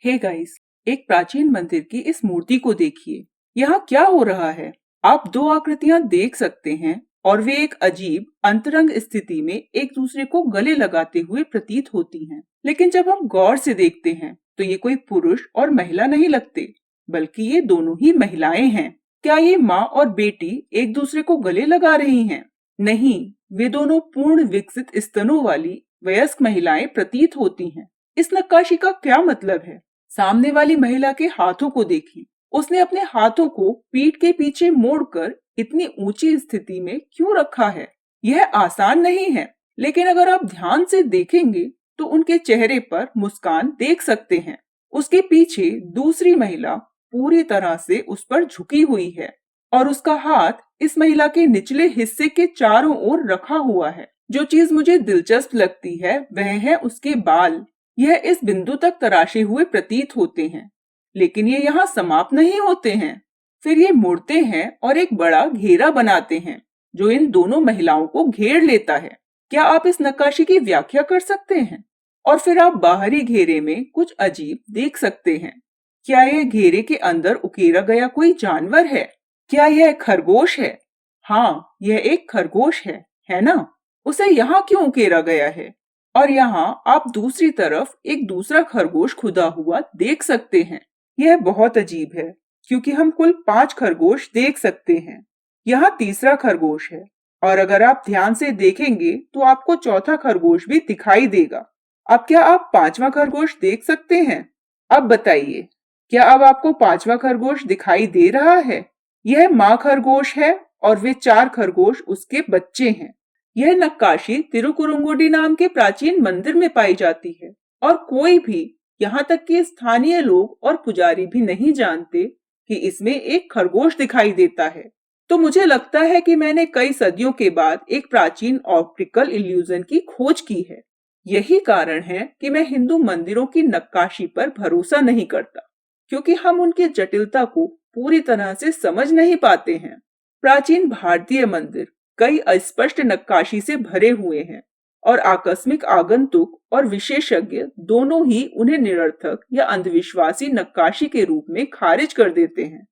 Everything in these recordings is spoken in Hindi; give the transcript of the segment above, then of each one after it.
हे गाइस, एक प्राचीन मंदिर की इस मूर्ति को देखिए। यहाँ क्या हो रहा है? आप दो आकृतियां देख सकते हैं और वे एक अजीब अंतरंग स्थिति में एक दूसरे को गले लगाते हुए प्रतीत होती हैं। लेकिन जब हम गौर से देखते हैं तो ये कोई पुरुष और महिला नहीं लगते, बल्कि ये दोनों ही महिलाएं हैं। क्या ये माँ और बेटी एक दूसरे को गले लगा रही हैं? नहीं, वे दोनों पूर्ण विकसित स्तनों वाली वयस्क महिलाएं प्रतीत होती हैं। इस नक्काशी का क्या मतलब है? सामने वाली महिला के हाथों को देखिए। उसने अपने हाथों को पीठ के पीछे मोड़कर इतनी ऊंची स्थिति में क्यों रखा है? यह आसान नहीं है, लेकिन अगर आप ध्यान से देखेंगे तो उनके चेहरे पर मुस्कान देख सकते हैं। उसके पीछे दूसरी महिला पूरी तरह से उस पर झुकी हुई है और उसका हाथ इस महिला के निचले हिस्से के चारों ओर रखा हुआ है। जो चीज मुझे दिलचस्प लगती है वह है उसके बाल। यह इस बिंदु तक तराशे हुए प्रतीत होते हैं, लेकिन ये यहाँ समाप्त नहीं होते हैं। फिर ये मुड़ते हैं और एक बड़ा घेरा बनाते हैं जो इन दोनों महिलाओं को घेर लेता है। क्या आप इस नक्काशी की व्याख्या कर सकते हैं? और फिर आप बाहरी घेरे में कुछ अजीब देख सकते हैं। क्या यह घेरे के अंदर उकेरा गया कोई जानवर है? क्या यह खरगोश है? हाँ, यह एक खरगोश है ना? उसे यहाँ क्यों उकेरा गया है? और यहाँ आप दूसरी तरफ एक दूसरा खरगोश खुदा हुआ देख सकते हैं। यह बहुत अजीब है क्योंकि हम कुल 5 खरगोश देख सकते हैं। यहाँ तीसरा खरगोश है और अगर आप ध्यान से देखेंगे तो आपको चौथा खरगोश भी दिखाई देगा। अब क्या आप 5वां खरगोश देख सकते हैं? अब बताइए, क्या अब आपको 5वां खरगोश दिखाई दे रहा है? यह माँ खरगोश है और वे 4 खरगोश उसके बच्चे हैं। यह नक्काशी तिरुकुरुंगुडी नाम के प्राचीन मंदिर में पाई जाती है और कोई भी, यहाँ तक कि स्थानीय लोग और पुजारी भी नहीं जानते कि इसमें एक खरगोश दिखाई देता है। तो मुझे लगता है कि मैंने कई सदियों के बाद एक प्राचीन ऑप्टिकल इल्यूजन की खोज की है। यही कारण है कि मैं हिंदू मंदिरों की नक्काशी पर भरोसा नहीं करता, क्योंकि हम उनकी जटिलता को पूरी तरह से समझ नहीं पाते हैं। प्राचीन भारतीय मंदिर कई अस्पष्ट नक्काशी से भरे हुए हैं और आकस्मिक आगंतुक और विशेषज्ञ दोनों ही उन्हें निरर्थक या अंधविश्वासी नक्काशी के रूप में खारिज कर देते हैं।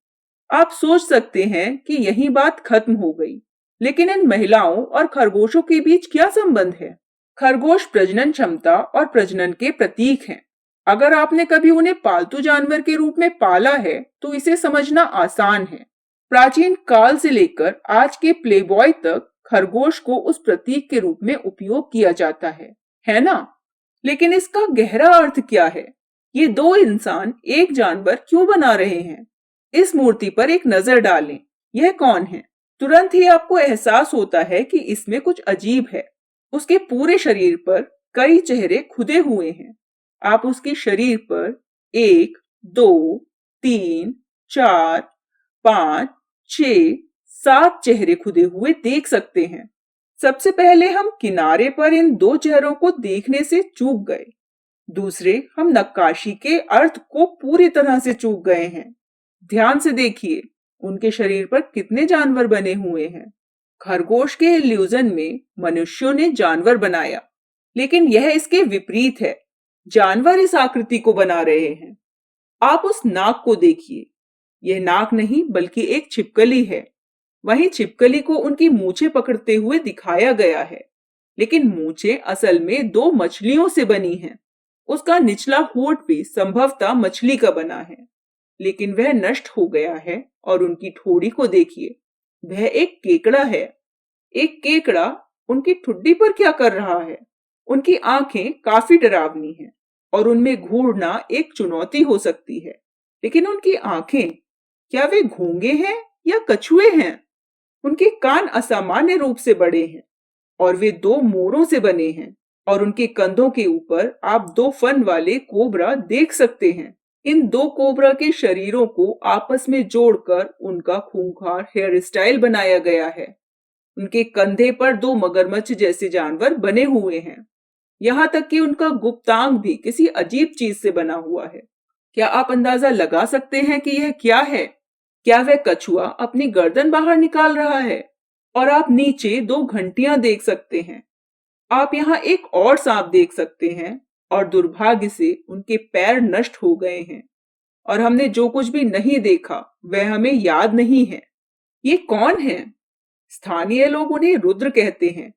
आप सोच सकते हैं कि यही बात खत्म हो गई, लेकिन इन महिलाओं और खरगोशों के बीच क्या संबंध है? खरगोश प्रजनन क्षमता और प्रजनन के प्रतीक हैं। अगर आपने कभी उन्हें पालतू जानवर के रूप में पाला है तो इसे समझना आसान है। प्राचीन काल से लेकर आज के प्लेबॉय तक खरगोश को उस प्रतीक के रूप में उपयोग किया जाता है ना? लेकिन इसका गहरा अर्थ क्या है? ये दो इंसान एक जानवर क्यों बना रहे हैं? इस मूर्ति पर एक नजर डालें। यह कौन है? तुरंत ही आपको एहसास होता है कि इसमें कुछ अजीब है। उसके पूरे शरीर पर कई चेहरे खुदे हुए हैं। आप उसके शरीर पर 1, 2, 3, 4, 5, 6, 7 चेहरे खुदे हुए देख सकते हैं। सबसे पहले हम किनारे पर इन 2 चेहरों को देखने से चूक गए। दूसरे, हम नक्काशी के अर्थ को पूरी तरह से चूक गए हैं। ध्यान से देखिए, उनके शरीर पर कितने जानवर बने हुए हैं। खरगोश के इल्यूजन में मनुष्यों ने जानवर बनाया, लेकिन यह इसके विपरीत है। जानवर इस आकृति को बना रहे हैं। आप उस नाक को देखिए। यह नाक नहीं बल्कि एक छिपकली है। वहीं छिपकली को उनकी मूछें पकड़ते हुए दिखाया गया है, लेकिन मूछें असल में 2 मछलियों से बनी हैं। उसका निचला होंठ भी संभवतः मछली का बना है, लेकिन वह नष्ट हो गया है। और उनकी ठोड़ी को देखिए, वह एक केकड़ा है। एक केकड़ा उनकी ठुड्डी पर क्या कर रहा है? उनकी आंखें काफी डरावनी हैं और उनमें घूरना एक चुनौती हो सकती है। लेकिन उनकी आंखें, क्या वे घोंगे हैं या कछुए हैं? उनके कान असामान्य रूप से बड़े हैं और वे 2 मोरों से बने हैं और उनके कंधों के ऊपर आप 2 फन वाले कोबरा देख सकते हैं। इन 2 कोबरा के शरीरों को आपस में जोड़कर उनका खूंखार हेयर स्टाइल बनाया गया है। उनके कंधे पर 2 मगरमच्छ जैसे जानवर बने हुए हैं। यहाँ तक कि उनका गुप्तांग भी किसी अजीब चीज से बना हुआ है। क्या आप अंदाजा लगा सकते हैं कि यह क्या है? क्या वह कछुआ अपनी गर्दन बाहर निकाल रहा है? और आप नीचे 2 घंटियां देख सकते हैं। आप यहाँ एक और सांप देख सकते हैं और दुर्भाग्य से उनके पैर नष्ट हो गए हैं और हमने जो कुछ भी नहीं देखा वह हमें याद नहीं है। ये कौन है? स्थानीय लोग उन्हें रुद्र कहते हैं,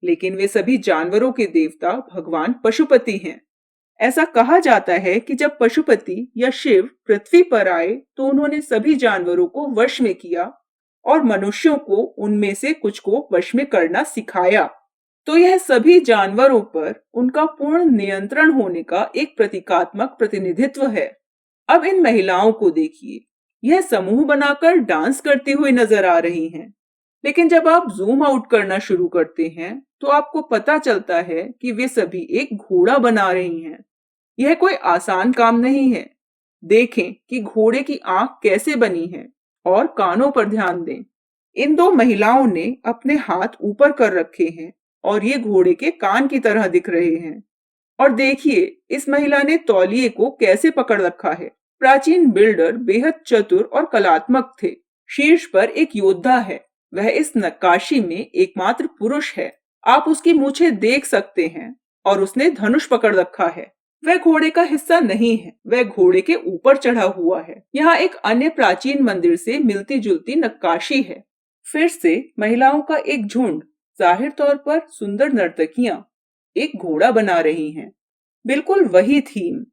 लेकिन वे सभी जानवरों के देवता भगवान पशुपति हैं। ऐसा कहा जाता है कि जब पशुपति या शिव पृथ्वी पर आए तो उन्होंने सभी जानवरों को वश में किया और मनुष्यों को उनमें से कुछ को वश में करना सिखाया। तो यह सभी जानवरों पर उनका पूर्ण नियंत्रण होने का एक प्रतीकात्मक प्रतिनिधित्व है। अब इन महिलाओं को देखिए, यह समूह बनाकर डांस करती हुई नजर आ रही हैं। लेकिन जब आप जूम आउट करना शुरू करते हैं तो आपको पता चलता है कि वे सभी एक घोड़ा बना रही हैं। यह कोई आसान काम नहीं है। देखें कि घोड़े की आंख कैसे बनी है और कानों पर ध्यान दें। इन दो महिलाओं ने अपने हाथ ऊपर कर रखे हैं और ये घोड़े के कान की तरह दिख रहे हैं। और देखिए इस महिला ने तौलिए को कैसे पकड़ रखा है। प्राचीन बिल्डर बेहद चतुर और कलात्मक थे। शीर्ष पर एक योद्धा है। वह इस नक्काशी में एकमात्र पुरुष है। आप उसकी मूछें देख सकते हैं और उसने धनुष पकड़ रखा है। वह घोड़े का हिस्सा नहीं है, वह घोड़े के ऊपर चढ़ा हुआ है। यहाँ एक अन्य प्राचीन मंदिर से मिलती जुलती नक्काशी है। फिर से महिलाओं का एक झुंड, जाहिर तौर पर सुंदर नर्तकियां, एक घोड़ा बना रही हैं। बिल्कुल वही थीम।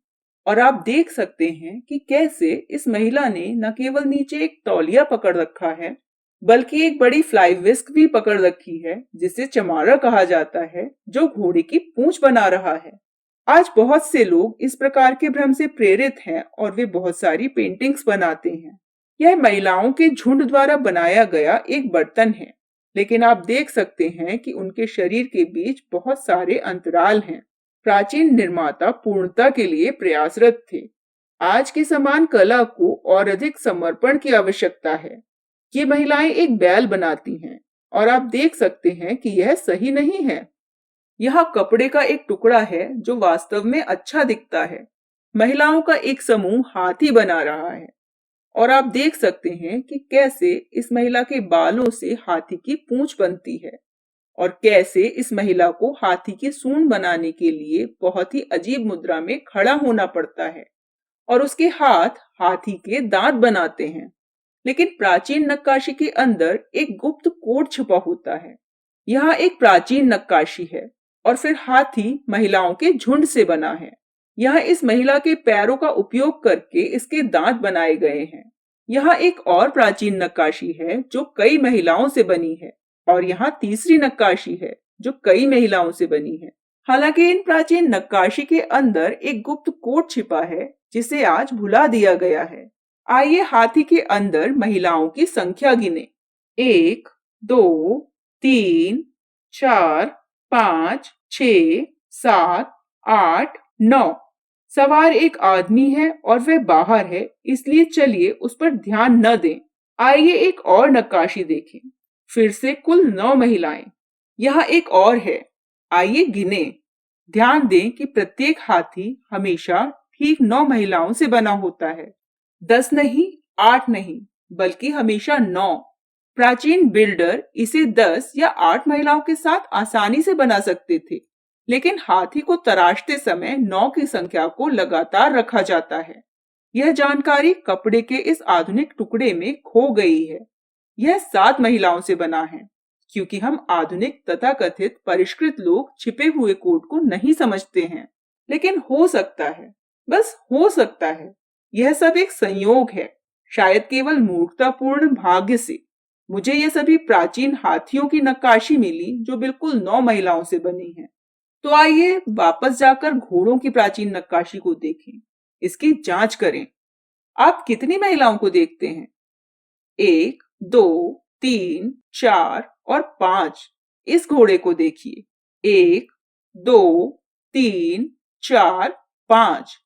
और आप देख सकते हैं कि कैसे इस महिला ने न केवल नीचे एक तौलिया पकड़ रखा है, बल्कि एक बड़ी फ्लाई विस्क भी पकड़ रखी है, जिसे चमारा कहा जाता है, जो घोड़े की पूंछ बना रहा है। आज बहुत से लोग इस प्रकार के भ्रम से प्रेरित हैं और वे बहुत सारी पेंटिंग्स बनाते हैं। यह महिलाओं के झुंड द्वारा बनाया गया एक बर्तन है, लेकिन आप देख सकते हैं कि उनके शरीर के बीच बहुत सारे अंतराल हैं। प्राचीन निर्माता पूर्णता के लिए प्रयासरत थे। आज की समान कला को और अधिक समर्पण की आवश्यकता है। ये महिलाएं एक बैल बनाती हैं और आप देख सकते हैं कि यह सही नहीं है। यहाँ कपड़े का एक टुकड़ा है जो वास्तव में अच्छा दिखता है। महिलाओं का एक समूह हाथी बना रहा है और आप देख सकते हैं कि कैसे इस महिला के बालों से हाथी की पूंछ बनती है और कैसे इस महिला को हाथी की सूंड बनाने के लिए बहुत ही अजीब मुद्रा में खड़ा होना पड़ता है और उसके हाथ हाथी के दांत बनाते हैं। लेकिन प्राचीन नक्काशी के अंदर एक गुप्त कोड छुपा होता है। यहाँ एक प्राचीन नक्काशी है और फिर हाथी महिलाओं के झुंड से बना है। यहाँ इस महिला के पैरों का उपयोग करके इसके दांत बनाए गए हैं। यहाँ एक और प्राचीन नक्काशी है जो कई महिलाओं से बनी है और यहाँ तीसरी नक्काशी है जो कई महिलाओं से बनी है। हालांकि इन प्राचीन नक्काशी के अंदर एक गुप्त कोड छिपा है जिसे आज भुला दिया गया है। आइए हाथी के अंदर महिलाओं की संख्या गिने। 1, 2, 3, 4, 5, 6, 7, 8, 9। सवार एक आदमी है और वह बाहर है, इसलिए चलिए उस पर ध्यान न दें। आइए एक और नक्काशी देखें। फिर से कुल 9 महिलाएं। यहाँ एक और है। आइए गिने। ध्यान दें कि प्रत्येक हाथी हमेशा ठीक 9 महिलाओं से बना होता है। 10 नहीं, 8 नहीं, बल्कि हमेशा 9। प्राचीन बिल्डर इसे 10 या 8 महिलाओं के साथ आसानी से बना सकते थे, लेकिन हाथी को तराशते समय 9 की संख्या को लगातार रखा जाता है। यह जानकारी कपड़े के इस आधुनिक टुकड़े में खो गई है। यह 7 महिलाओं से बना है, क्योंकि हम आधुनिक तथाकथित परिष्कृत लोग छिपे हुए कोड को नहीं समझते हैं। लेकिन हो सकता है, बस हो सकता है, यह सब एक संयोग है, शायद केवल मूर्खतापूर्ण भाग्य से मुझे ये सभी प्राचीन हाथियों की नक्काशी मिली जो बिल्कुल 9 महिलाओं से बनी है। तो आइए वापस जाकर घोड़ों की प्राचीन नक्काशी को देखें, इसकी जांच करें। आप कितनी महिलाओं को देखते हैं? 1, 2, 3, 4 और 5। इस घोड़े को देखिए। 1, 2, 3, 4, 5।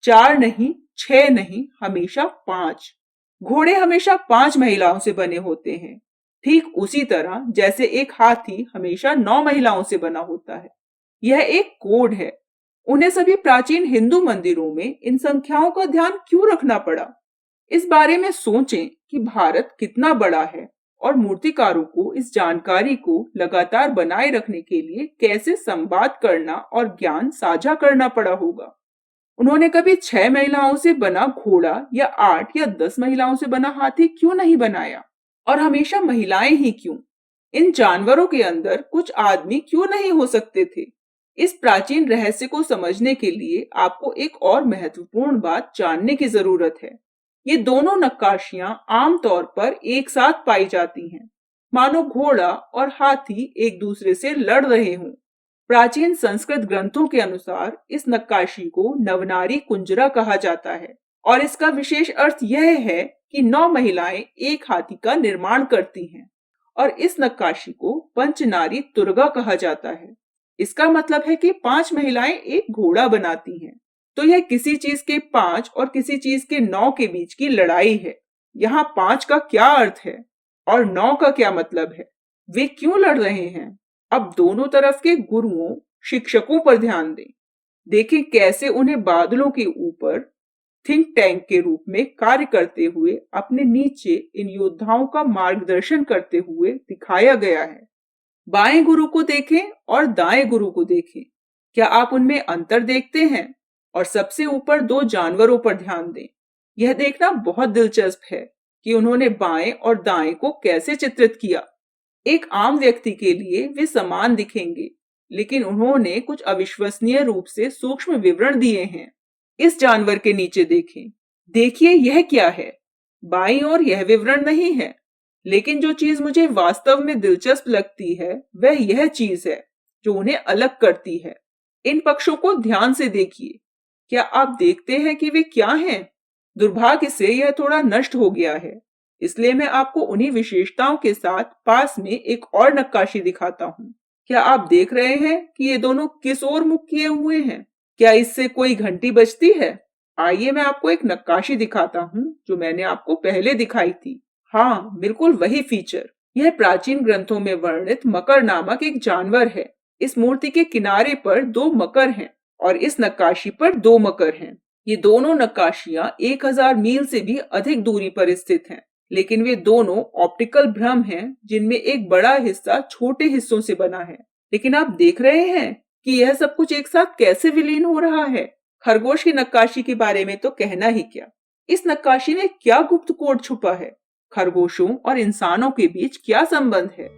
4 नहीं, 6 नहीं, हमेशा 5। घोड़े हमेशा 5 महिलाओं से बने होते हैं, ठीक उसी तरह जैसे एक हाथी हमेशा 9 महिलाओं से बना होता है। यह एक कोड है। उन्हें सभी प्राचीन हिंदू मंदिरों में इन संख्याओं का ध्यान क्यों रखना पड़ा? इस बारे में सोचें कि भारत कितना बड़ा है और मूर्तिकारों को इस जानकारी को लगातार बनाए रखने के लिए कैसे संवाद करना और ज्ञान साझा करना पड़ा होगा। उन्होंने कभी 6 महिलाओं से बना घोड़ा या 8 या 10 महिलाओं से बना हाथी क्यों नहीं बनाया, और हमेशा महिलाएं ही क्यों? इन जानवरों के अंदर कुछ आदमी क्यों नहीं हो सकते थे? इस प्राचीन रहस्य को समझने के लिए आपको एक और महत्वपूर्ण बात जानने की जरूरत है। ये दोनों नक्काशियां आमतौर पर एक साथ पाई जाती हैं, मानो घोड़ा और हाथी एक दूसरे से लड़ रहे हों। प्राचीन संस्कृत ग्रंथों के अनुसार इस नक्काशी को नवनारी कुंजरा कहा जाता है और इसका विशेष अर्थ यह है कि 9 महिलाएं एक हाथी का निर्माण करती हैं और इस नक्काशी को पंचनारी तुर्गा कहा जाता है। इसका मतलब है कि 5 महिलाएं एक घोड़ा बनाती हैं। तो यह किसी चीज के 5 और किसी चीज के 9 के बीच की लड़ाई है। यहाँ 5 का क्या अर्थ है और 9 का क्या मतलब है? वे क्यों लड़ रहे हैं? अब दोनों तरफ के गुरुओं, शिक्षकों पर ध्यान दें। देखें कैसे उन्हें बादलों के ऊपर थिंक टैंक के रूप में कार्य करते हुए अपने नीचे इन योद्धाओं का मार्गदर्शन करते हुए दिखाया गया है। बाएं गुरु को देखें और दाएं गुरु को देखें। क्या आप उनमें अंतर देखते हैं? और सबसे ऊपर 2 जानवरों पर ध्यान दें। यह देखना बहुत दिलचस्प है कि उन्होंने बाएं और दाएं को कैसे चित्रित किया। एक आम व्यक्ति के लिए वे समान दिखेंगे, लेकिन उन्होंने कुछ अविश्वसनीय रूप से सूक्ष्म विवरण दिए हैं। इस जानवर के नीचे देखें। देखिए यह क्या है? बाईं ओर यह विवरण नहीं है, लेकिन जो चीज मुझे वास्तव में दिलचस्प लगती है वह यह चीज है जो उन्हें अलग करती है। इन पक्षों को ध्यान से देखिए। क्या आप देखते हैं कि वे क्या हैं? दुर्भाग्य से यह थोड़ा नष्ट हो गया है, इसलिए मैं आपको उन्हीं विशेषताओं के साथ पास में एक और नक्काशी दिखाता हूँ। क्या आप देख रहे हैं कि ये दोनों किस ओर मुख किए हुए हैं? क्या इससे कोई घंटी बजती है? आइए मैं आपको एक नक्काशी दिखाता हूँ जो मैंने आपको पहले दिखाई थी। हाँ, बिल्कुल वही फीचर। यह प्राचीन ग्रंथों में वर्णित मकर नामक एक जानवर है। इस मूर्ति के किनारे पर 2 मकर हैं और इस नक्काशी पर 2 मकर हैं। ये दोनों नक्काशियां 1000 मील से भी अधिक दूरी पर स्थित हैं, लेकिन वे दोनों ऑप्टिकल भ्रम हैं जिनमें एक बड़ा हिस्सा छोटे हिस्सों से बना है। लेकिन आप देख रहे हैं कि यह सब कुछ एक साथ कैसे विलीन हो रहा है। खरगोश की नक्काशी के बारे में तो कहना ही क्या। इस नक्काशी में क्या गुप्त कोड छुपा है? खरगोशों और इंसानों के बीच क्या संबंध है?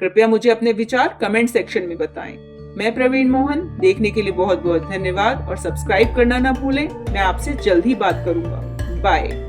कृपया मुझे अपने विचार कमेंट सेक्शन में बताएं। मैं प्रवीण मोहन। देखने के लिए बहुत बहुत धन्यवाद और सब्सक्राइब करना ना भूलें। मैं आपसे जल्द ही बात करूंगा। बाय।